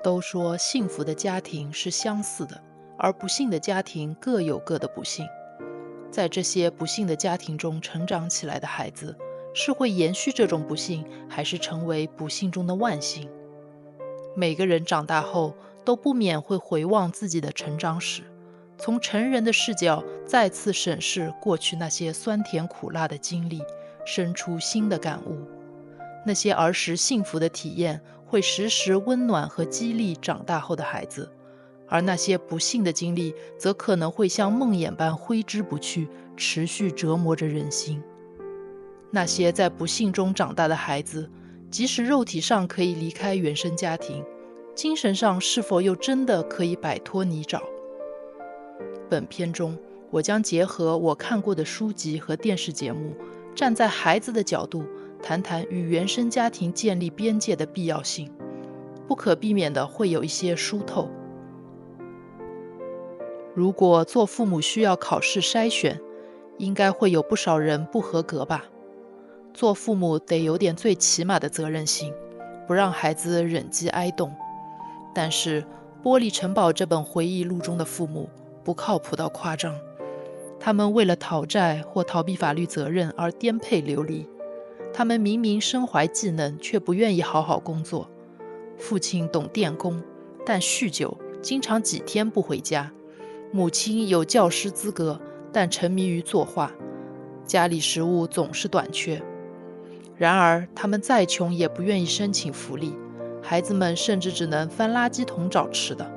都说幸福的家庭是相似的，而不幸的家庭各有各的不幸。在这些不幸的家庭中成长起来的孩子，是会延续这种不幸，还是成为不幸中的万幸？每个人长大后都不免会回望自己的成长史，从成人的视角再次审视过去那些酸甜苦辣的经历，生出新的感悟。那些儿时幸福的体验会时时温暖和激励长大后的孩子，而那些不幸的经历则可能会像梦魇般挥之不去，持续折磨着人心。那些在不幸中长大的孩子，即使肉体上可以离开原生家庭，精神上是否又真的可以摆脱泥沼？本片中，我将结合我看过的书籍和电视节目，站在孩子的角度，谈谈与原生家庭建立边界的必要性。不可避免的会有一些疏透。如果做父母需要考试筛选，应该会有不少人不合格吧？做父母得有点最起码的责任心，不让孩子忍饥挨冻。但是《玻璃城堡》这本回忆录中的父母不靠谱到夸张，他们为了讨债或逃避法律责任而颠沛流离，他们明明身怀技能，却不愿意好好工作。父亲懂电工，但酗酒，经常几天不回家。母亲有教师资格，但沉迷于作画。家里食物总是短缺。然而，他们再穷也不愿意申请福利，孩子们甚至只能翻垃圾桶找吃的。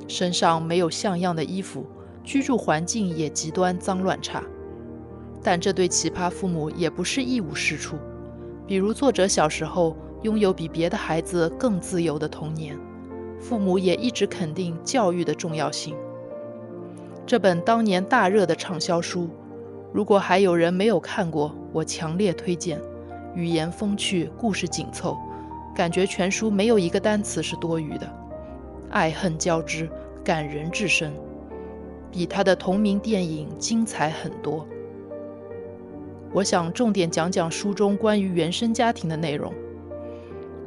身上没有像样的衣服，居住环境也极端脏乱差。但这对奇葩父母也不是一无是处，比如作者小时候拥有比别的孩子更自由的童年，父母也一直肯定教育的重要性。这本当年大热的畅销书，如果还有人没有看过，我强烈推荐。语言风趣，故事紧凑，感觉全书没有一个单词是多余的，爱恨交织，感人至深，比他的同名电影精彩很多。我想重点讲讲书中关于原生家庭的内容。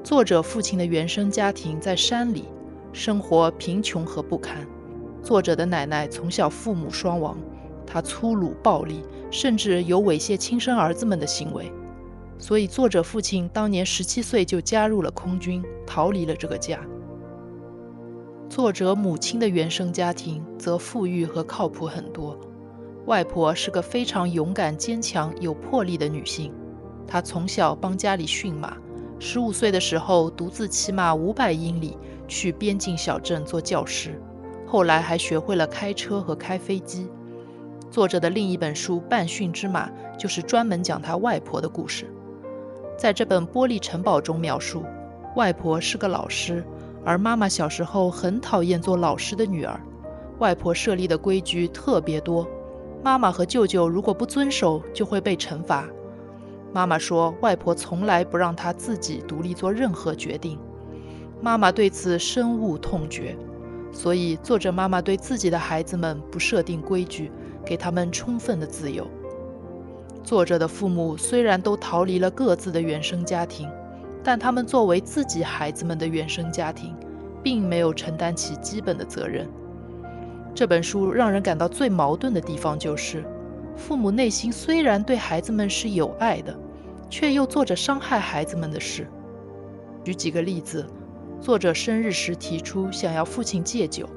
作者父亲的原生家庭在山里，生活贫穷和不堪。作者的奶奶从小父母双亡，她粗鲁暴力，甚至有猥亵亲生儿子们的行为。所以作者父亲当年17岁就加入了空军，逃离了这个家。作者母亲的原生家庭则富裕和靠谱很多。外婆是个非常勇敢、坚强、有魄力的女性。她从小帮家里驯马，15岁的时候独自骑马500英里去边境小镇做教师，后来还学会了开车和开飞机。作者的另一本书《半驯之马》就是专门讲她外婆的故事。在这本《玻璃城堡》中描述，外婆是个老师，而妈妈小时候很讨厌做老师的女儿。外婆设立的规矩特别多，妈妈和舅舅如果不遵守，就会被惩罚。妈妈说，外婆从来不让她自己独立做任何决定。妈妈对此深恶痛绝，所以作者妈妈对自己的孩子们不设定规矩，给他们充分的自由。作者的父母虽然都逃离了各自的原生家庭，但他们作为自己孩子们的原生家庭，并没有承担起基本的责任。这本书让人感到最矛盾的地方就是，父母内心虽然对孩子们是有爱的，却又做着伤害孩子们的事。举几个例子，作者生日时提出想要父亲戒酒，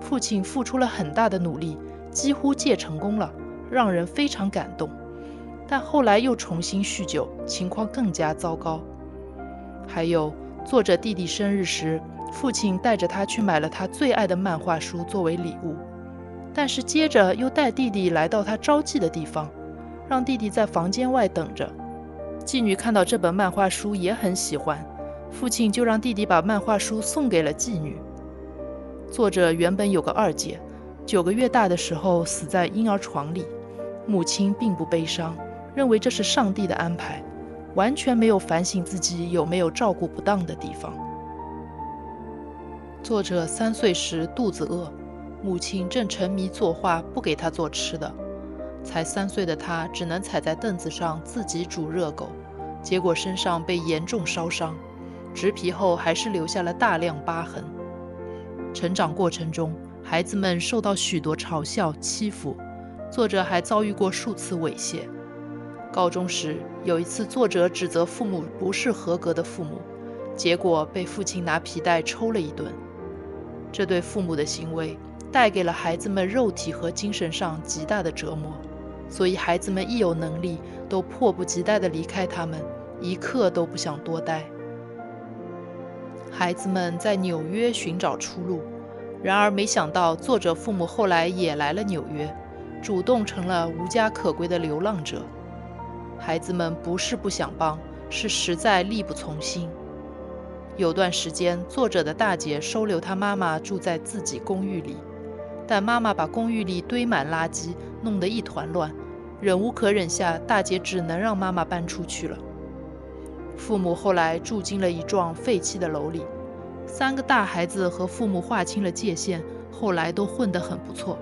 父亲付出了很大的努力，几乎戒成功了，让人非常感动。但后来又重新酗酒，情况更加糟糕。还有，作者弟弟生日时，父亲带着他去买了他最爱的漫画书作为礼物，但是接着又带弟弟来到他招妓的地方，让弟弟在房间外等着。妓女看到这本漫画书也很喜欢，父亲就让弟弟把漫画书送给了妓女。作者原本有个二姐，9个月大的时候死在婴儿床里，母亲并不悲伤，认为这是上帝的安排，完全没有反省自己有没有照顾不当的地方。作者3岁时肚子饿，母亲正沉迷作画，不给他做吃的。才3岁的他只能踩在凳子上自己煮热狗，结果身上被严重烧伤。植皮后还是留下了大量疤痕。成长过程中，孩子们受到许多嘲笑、欺负，作者还遭遇过数次猥亵。高中时，有一次作者指责父母不是合格的父母，结果被父亲拿皮带抽了一顿。这对父母的行为带给了孩子们肉体和精神上极大的折磨，所以孩子们一有能力都迫不及待地离开他们，一刻都不想多待。孩子们在纽约寻找出路，然而没想到作者父母后来也来了纽约，主动成了无家可归的流浪者。孩子们不是不想帮，是实在力不从心。有段时间，作者的大姐收留他妈妈住在自己公寓里，但妈妈把公寓里堆满垃圾，弄得一团乱。忍无可忍下，大姐只能让妈妈搬出去了。父母后来住进了一幢废弃的楼里，3个大孩子和父母划清了界限，后来都混得很不错。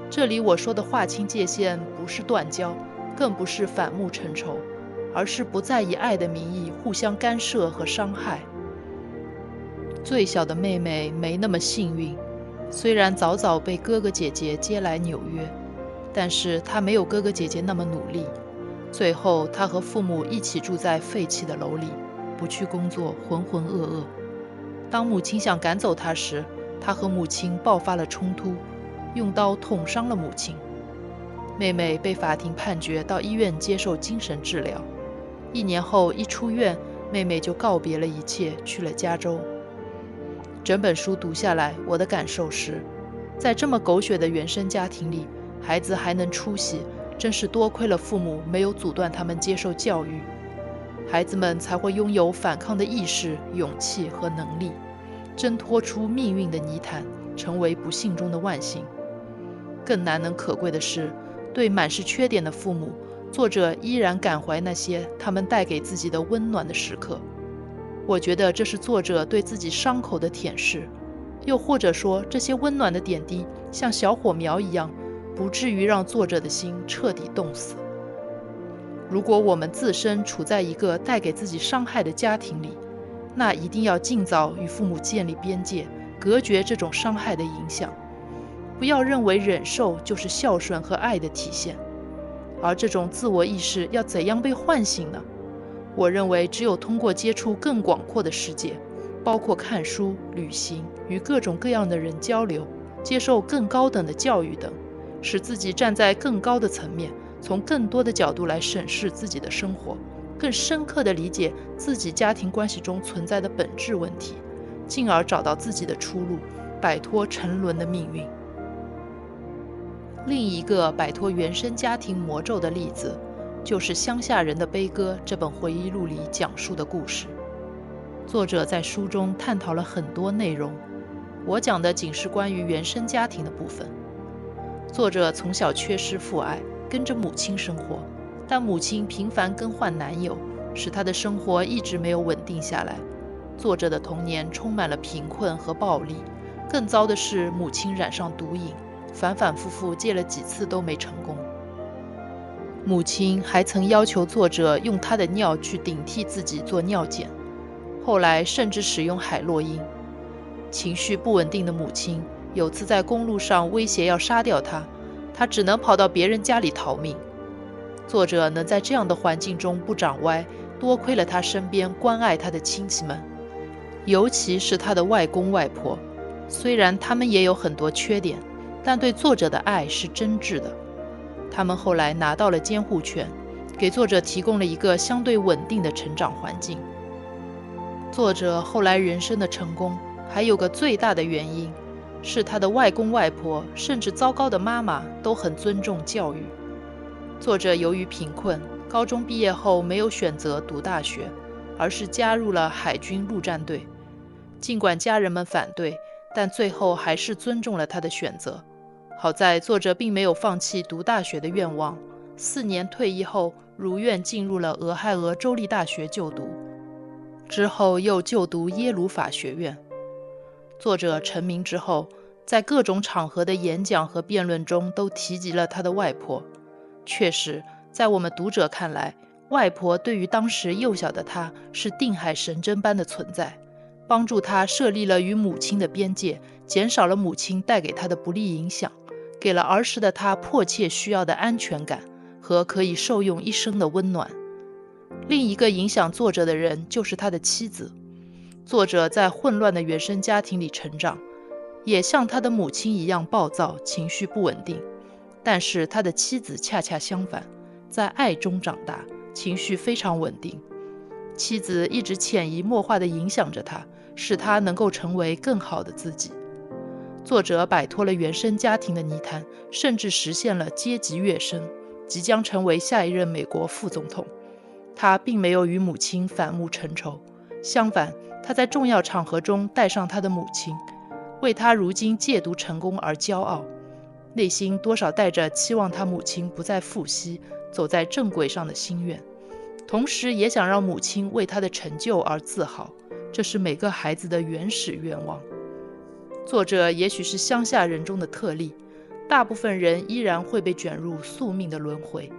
这里我说的划清界限，不是断交，更不是反目成仇，而是不再以爱的名义互相干涉和伤害。最小的妹妹没那么幸运，虽然早早被哥哥姐姐接来纽约，但是她没有哥哥姐姐那么努力。最后，她和父母一起住在废弃的楼里，不去工作，浑浑噩噩。当母亲想赶走她时，她和母亲爆发了冲突，用刀捅伤了母亲。妹妹被法庭判决到医院接受精神治疗。1年后一出院，妹妹就告别了一切，去了加州。整本书读下来，我的感受是，在这么狗血的原生家庭里，孩子还能出息，真是多亏了父母没有阻断他们接受教育，孩子们才会拥有反抗的意识、勇气和能力，挣脱出命运的泥潭，成为不幸中的万幸。更难能可贵的是，对满是缺点的父母，作者依然感怀那些他们带给自己的温暖的时刻。我觉得这是作者对自己伤口的舔舐，又或者说，这些温暖的点滴像小火苗一样，不至于让作者的心彻底冻死。如果我们自身处在一个带给自己伤害的家庭里，那一定要尽早与父母建立边界，隔绝这种伤害的影响。不要认为忍受就是孝顺和爱的体现。而这种自我意识要怎样被唤醒呢？我认为只有通过接触更广阔的世界，包括看书、旅行、与各种各样的人交流、接受更高等的教育等，使自己站在更高的层面，从更多的角度来审视自己的生活，更深刻地理解自己家庭关系中存在的本质问题，进而找到自己的出路，摆脱沉沦的命运。另一个摆脱原生家庭魔咒的例子，就是《乡下人的悲歌》这本回忆录里讲述的故事。作者在书中探讨了很多内容，我讲的仅是关于原生家庭的部分。作者从小缺失父爱，跟着母亲生活，但母亲频繁更换男友，使他的生活一直没有稳定下来。作者的童年充满了贫困和暴力，更糟的是母亲染上毒瘾，反反复复戒了几次都没成功。母亲还曾要求作者用她的尿去顶替自己做尿检，后来甚至使用海洛因。情绪不稳定的母亲有次在公路上威胁要杀掉他，他只能跑到别人家里逃命。作者能在这样的环境中不长歪，多亏了他身边关爱他的亲戚们，尤其是他的外公外婆。虽然他们也有很多缺点，但对作者的爱是真挚的。他们后来拿到了监护权，给作者提供了一个相对稳定的成长环境。作者后来人生的成功还有个最大的原因，是他的外公外婆甚至糟糕的妈妈都很尊重教育。作者由于贫困，高中毕业后没有选择读大学，而是加入了海军陆战队。尽管家人们反对，但最后还是尊重了他的选择。好在作者并没有放弃读大学的愿望，4年退役后如愿进入了俄亥俄州立大学就读，之后又就读耶鲁法学院。作者成名之后，在各种场合的演讲和辩论中都提及了他的外婆。确实，在我们读者看来，外婆对于当时幼小的她是定海神针般的存在，帮助她设立了与母亲的边界，减少了母亲带给她的不利影响，给了儿时的她迫切需要的安全感和可以受用一生的温暖。另一个影响作者的人就是他的妻子。作者在混乱的原生家庭里成长，也像他的母亲一样暴躁，情绪不稳定。但是他的妻子恰恰相反，在爱中长大，情绪非常稳定。妻子一直潜移默化地影响着他，使他能够成为更好的自己。作者摆脱了原生家庭的泥潭，甚至实现了阶级跃升，即将成为下一任美国副总统。他并没有与母亲反目成仇，相反，他在重要场合中带上他的母亲，为他如今戒毒成功而骄傲，内心多少带着期望他母亲不再复吸，走在正轨上的心愿，同时也想让母亲为他的成就而自豪，这是每个孩子的原始愿望。作者也许是乡下人中的特例，大部分人依然会被卷入宿命的轮回，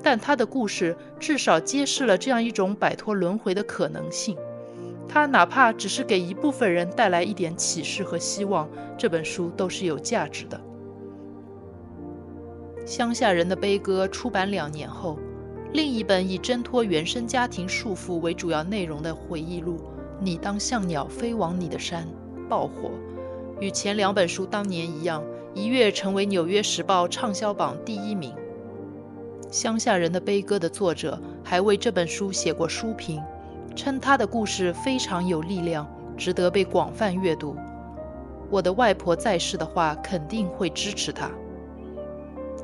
但他的故事至少揭示了这样一种摆脱轮回的可能性。他哪怕只是给一部分人带来一点启示和希望，这本书都是有价值的。乡下人的悲歌出版2年后，另一本以挣脱原生家庭束缚为主要内容的回忆录《你当像鸟飞往你的山》爆火，与前2本书当年一样，一跃成为《纽约时报》畅销榜第1名。乡下人的悲歌的作者还为这本书写过书评，称他的故事非常有力量，值得被广泛阅读。我的外婆在世的话，肯定会支持他。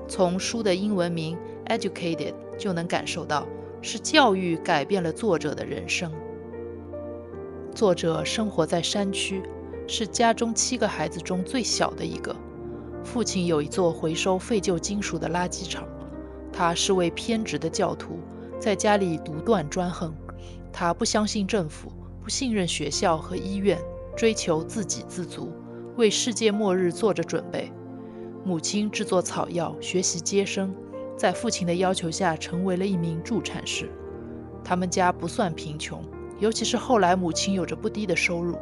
从书的英文名 Educated 就能感受到，是教育改变了作者的人生。作者生活在山区，是家中7个孩子中最小的一个。父亲有一座回收废旧金属的垃圾场，他是位偏执的教徒，在家里独断专横。他不相信政府，不信任学校和医院，追求自给自足，为世界末日做着准备。母亲制作草药，学习接生，在父亲的要求下成为了一名助产士。他们家不算贫穷，尤其是后来母亲有着不低的收入，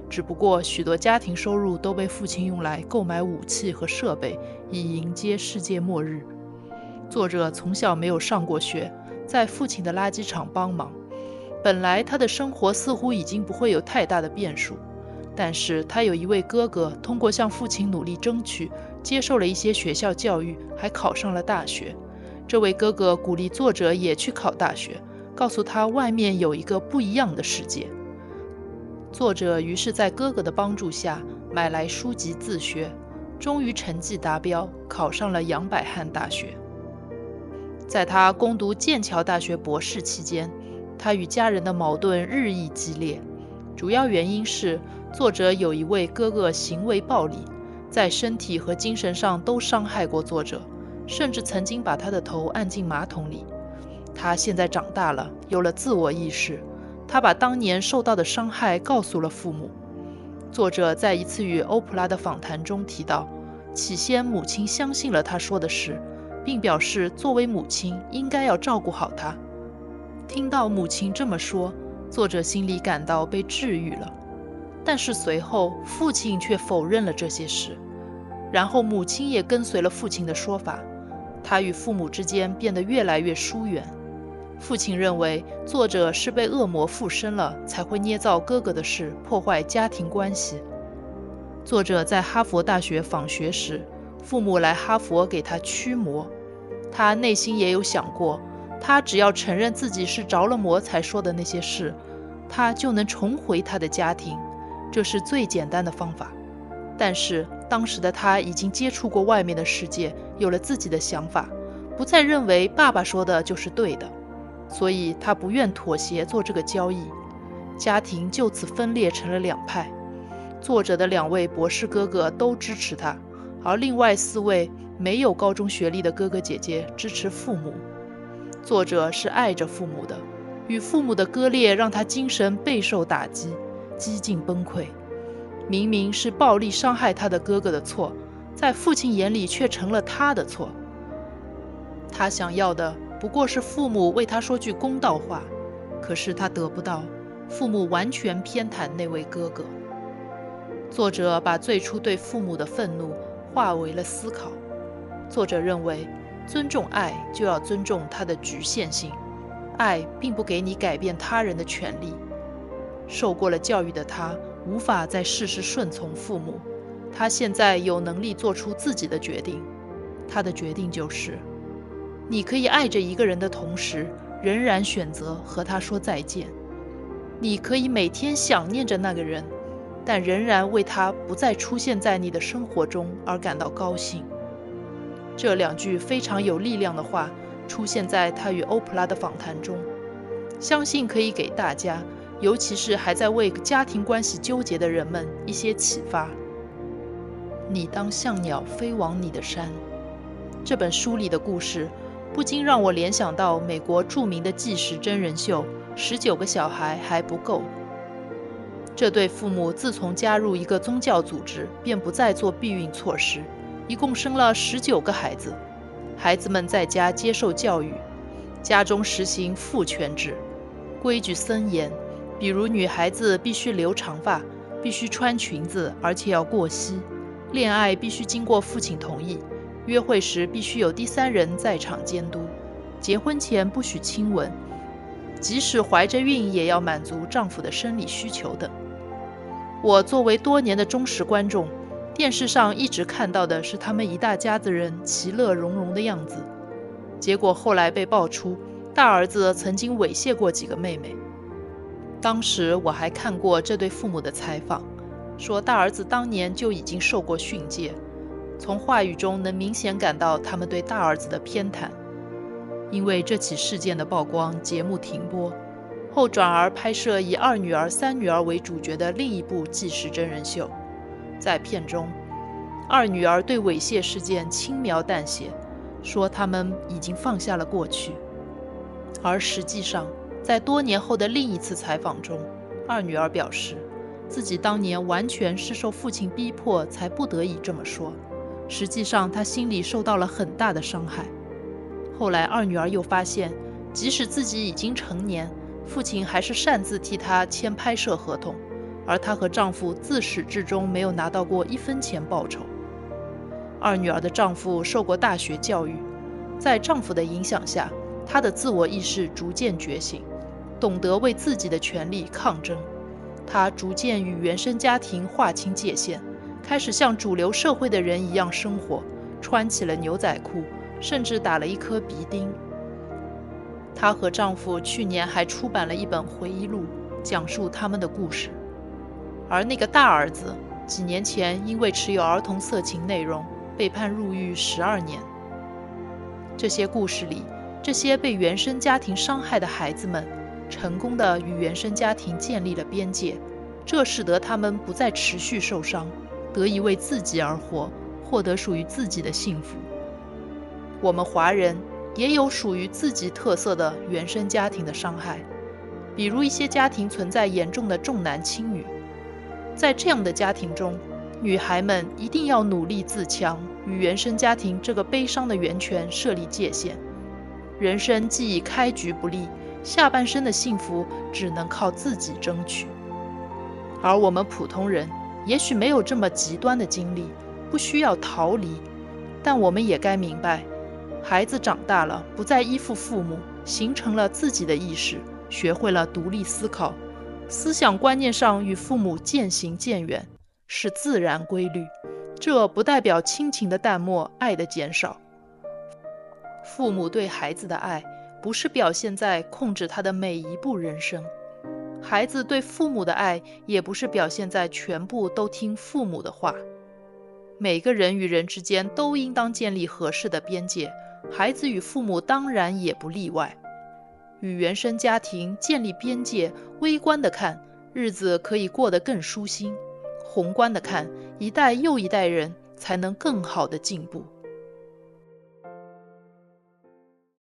只不过许多家庭收入都被父亲用来购买武器和设备，以迎接世界末日。作者从小没有上过学，在父亲的垃圾场帮忙。本来他的生活似乎已经不会有太大的变数，但是他有一位哥哥，通过向父亲努力争取，接受了一些学校教育，还考上了大学。这位哥哥鼓励作者也去考大学，告诉他外面有一个不一样的世界。作者于是在哥哥的帮助下买来书籍自学，终于成绩达标，考上了杨百翰大学。在他攻读剑桥大学博士期间，他与家人的矛盾日益激烈，主要原因是作者有一位哥哥行为暴力，在身体和精神上都伤害过作者，甚至曾经把他的头按进马桶里。他现在长大了，有了自我意识，他把当年受到的伤害告诉了父母。作者在一次与欧普拉的访谈中提到，起先母亲相信了他说的事，并表示作为母亲应该要照顾好他。听到母亲这么说，作者心里感到被治愈了。但是随后父亲却否认了这些事，然后母亲也跟随了父亲的说法，他与父母之间变得越来越疏远。父亲认为作者是被恶魔附身了，才会捏造哥哥的事，破坏家庭关系。作者在哈佛大学访学时，父母来哈佛给他驱魔，他内心也有想过，他只要承认自己是着了魔才说的那些事，他就能重回他的家庭，这是最简单的方法。但是当时的他已经接触过外面的世界，有了自己的想法，不再认为爸爸说的就是对的，所以他不愿妥协做这个交易。家庭就此分裂成了2派，作者的2位博士哥哥都支持他，而另外4位没有高中学历的哥哥姐姐支持父母。作者是爱着父母的，与父母的割裂让他精神备受打击，几近崩溃。明明是暴力伤害他的哥哥的错，在父亲眼里却成了他的错。他想要的不过是父母为他说句公道话，可是他得不到，父母完全偏袒那位哥哥。作者把最初对父母的愤怒化为了思考。作者认为，尊重爱就要尊重它的局限性，爱并不给你改变他人的权利。受过了教育的他，无法再事事顺从父母，他现在有能力做出自己的决定。他的决定就是，你可以爱着一个人的同时，仍然选择和他说再见。你可以每天想念着那个人，但仍然为他不再出现在你的生活中而感到高兴。这2句非常有力量的话出现在他与欧普拉的访谈中，相信可以给大家，尤其是还在为家庭关系纠结的人们一些启发。你当像鸟飞往你的山。这本书里的故事不禁让我联想到美国著名的纪实真人秀《19个小孩还不够》。这对父母自从加入一个宗教组织，便不再做避孕措施，一共生了19个孩子。孩子们在家接受教育，家中实行父权制，规矩森严，比如女孩子必须留长发，必须穿裙子，而且要过膝，恋爱必须经过父亲同意，约会时必须有第3人在场监督，结婚前不许亲吻，即使怀着孕也要满足丈夫的生理需求等。我作为多年的忠实观众，电视上一直看到的是他们一大家子人其乐融融的样子。结果后来被爆出，大儿子曾经猥亵过几个妹妹。当时我还看过这对父母的采访，说大儿子当年就已经受过训诫，从话语中能明显感到他们对大儿子的偏袒。因为这起事件的曝光，节目停播后，转而拍摄以2女儿3女儿为主角的另一部纪实真人秀。在片中，2女儿对猥亵事件轻描淡写，说他们已经放下了过去。而实际上，在多年后的另一次采访中，2女儿表示自己当年完全是受父亲逼迫才不得已这么说，实际上她心里受到了很大的伤害。后来2女儿又发现，即使自己已经成年，父亲还是擅自替她签拍摄合同，而她和丈夫自始至终没有拿到过1分钱报酬。2女儿的丈夫受过大学教育，在丈夫的影响下，她的自我意识逐渐觉醒，懂得为自己的权利抗争。她逐渐与原生家庭划清界限，开始像主流社会的人一样生活，穿起了牛仔裤，甚至打了1颗鼻钉。她和丈夫去年还出版了一本回忆录，讲述他们的故事。而那个大儿子几年前因为持有儿童色情内容被判入狱12年。这些故事里，这些被原生家庭伤害的孩子们成功地与原生家庭建立了边界，这使得他们不再持续受伤，得以为自己而活，获得属于自己的幸福。我们华人也有属于自己特色的原生家庭的伤害，比如一些家庭存在严重的重男轻女。在这样的家庭中，女孩们一定要努力自强，与原生家庭这个悲伤的源泉设立界限。人生既已开局不利，下半生的幸福只能靠自己争取。而我们普通人也许没有这么极端的经历，不需要逃离，但我们也该明白，孩子长大了，不再依附父母，形成了自己的意识，学会了独立思考，思想观念上与父母渐行渐远，是自然规律。这不代表亲情的淡漠，爱的减少。父母对孩子的爱，不是表现在控制他的每一步人生。孩子对父母的爱，也不是表现在全部都听父母的话。每个人与人之间都应当建立合适的边界，孩子与父母当然也不例外。与原生家庭建立边界，微观的看，日子可以过得更舒心；宏观的看，一代又一代人才能更好的进步。